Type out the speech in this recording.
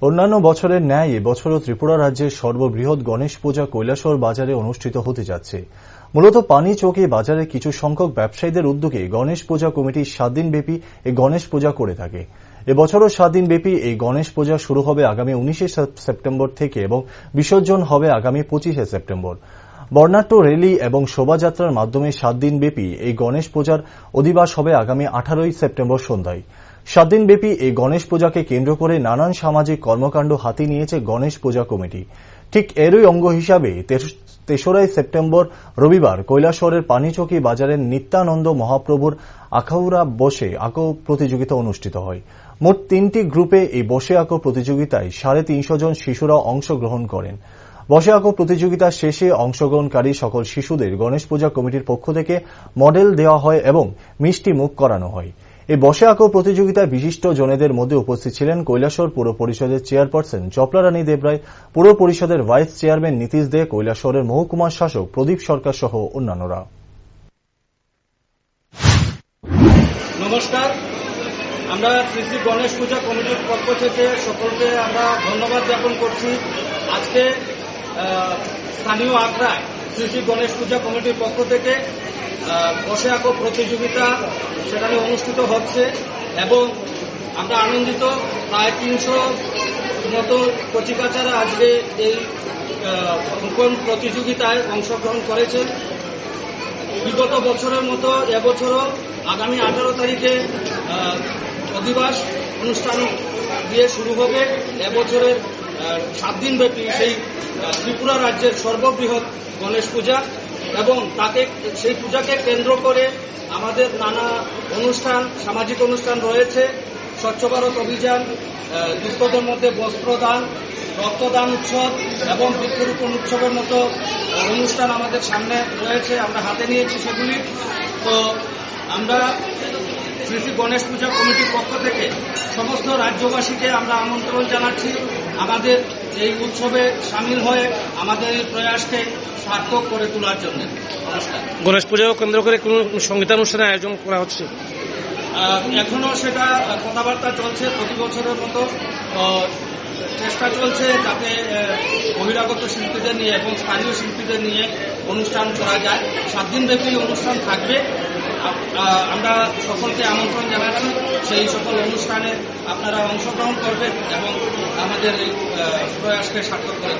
অন্যান্য বছরের ন্যায় এবছরও ত্রিপুরা রাজ্যের সর্ববৃহৎ গণেশ পূজা কৈলাসহর বাজারে অনুষ্ঠিত হতে যাচ্ছে। মূলত পানিচৌকি বাজারে কিছু সংখ্যক ব্যবসায়ীদের উদ্যোগে গণেশ পূজা কমিটি 7 দিনব্যাপী এই গণেশ পূজা করে থাকে। এবছরও 7 দিনব্যাপী এই গণেশ পূজা শুরু হবে আগামী 19 সেপ্টেম্বর থেকে এবং বিসর্জন হবে আগামী 25 সেপ্টেম্বর। বর্ণাঢ্য র্যালি এবং শোভাযাত্রার মাধ্যমে 7 দিনব্যাপী এই গণেশ পূজার অধিবাস হবে আগামী 18 সেপ্টেম্বর সন্ধ্যায়। 7 দিনব্যাপী এই গণেশ পূজাকে কেন্দ্র করে নানান সামাজিক কর্মকাণ্ড হাতে নিয়েছে গণেশ পূজা কমিটি। ঠিক এরই অঙ্গ হিসাবে 3 সেপ্টেম্বর রবিবার কৈলাসহরের পানিচৌকি বাজারের নিত্যানন্দ মহাপ্রভুর আখাউড়া বসে আঁকো প্রতিযোগিতা অনুষ্ঠিত হয়। মোট 3টি গ্রুপে এই বসে আঁকো প্রতিযোগিতায় 350 জন শিশুরা অংশগ্রহণ করেন। বসে আঁকো প্রতিযোগিতা শেষে অংশগ্রহণকারী সকল শিশুদের গণেশ পূজা কমিটির পক্ষ থেকে মডেল দেওয়া হয় এবং মিষ্টি মুখ করানো হয়। এই বসে আঁকো প্রতিযোগিতায় বিশিষ্ট জনেদের মধ্যে উপস্থিত ছিলেন কৈলাসহর পুর পরিষদের চেয়ারপারসন চপলারানী দেবরায়, পুর পরিষদের ভাইস চেয়ারম্যান নীতিশ দে, কৈলাসহরের মহকুমার শাসক প্রদীপ সরকার সহ অন্যান্যরা। নমস্কার, আমরা শ্রী শ্রী গণেশ পূজা কমিটির পক্ষ থেকে সকলকে আমরা ধন্যবাদ জ্ঞাপন করছি। আজকে স্থানীয় আগ্রায় শ্রী শ্রী গণেশ পূজা কমিটির পক্ষ থেকে বসে আঁকো প্রতিযোগিতা সেখানে অনুষ্ঠিত হচ্ছে এবং আমরা আনন্দিত। প্রায় 300 মতো কচিকাচারা আজকে এই অঙ্কন প্রতিযোগিতায় অংশগ্রহণ করেছেন। বিগত বছরের মতো এবছরও আগামী 18 তারিখে অধিবাস অনুষ্ঠান দিয়ে শুরু হবে এবছরের 7 দিনব্যাপী সেই ত্রিপুরা রাজ্যের সর্ববৃহৎ গণেশ পূজা এবং সেই পূজাকে কেন্দ্র করে আমাদের নানা অনুষ্ঠান, সামাজিক অনুষ্ঠান রয়েছে। স্বচ্ছ ভারত অভিযান, দুস্থদের মধ্যে বস্ত্রদান, রক্তদান উৎসব এবং বৃক্ষরোপণ উৎসবের মতো অনুষ্ঠান আমাদের সামনে রয়েছে, আমরা হাতে নিয়েছি সেগুলি। তো আমরা শ্রী শ্রী গণেশ পূজা কমিটির পক্ষ থেকে সমস্ত রাজ্যবাসীকে আমরা আমন্ত্রণ জানাচ্ছি আমাদের এই উৎসবে সামিল হয়ে আমাদের এই প্রয়াসকে সার্থক করে তোলার জন্য। নমস্কার। গণেশ পূজাও কেন্দ্র করে কোন সঙ্গীতানুষ্ঠানের আয়োজন করা হচ্ছে? এখনো সেটা কথাবার্তা চলছে, প্রতি বছরের মতো চেষ্টা চলছে যাতে বহিরাগত শিল্পীদের নিয়ে এবং স্থানীয় শিল্পীদের নিয়ে অনুষ্ঠান করা যায়। 7 দিনব্যাপী অনুষ্ঠান থাকবে। আমরা সকলকে আমন্ত্রণ জানাচ্ছি সেই সকল অনুষ্ঠানে আপনারা অংশগ্রহণ করবেন এবং আমাদের এই প্রয়াসকে সার্থক করে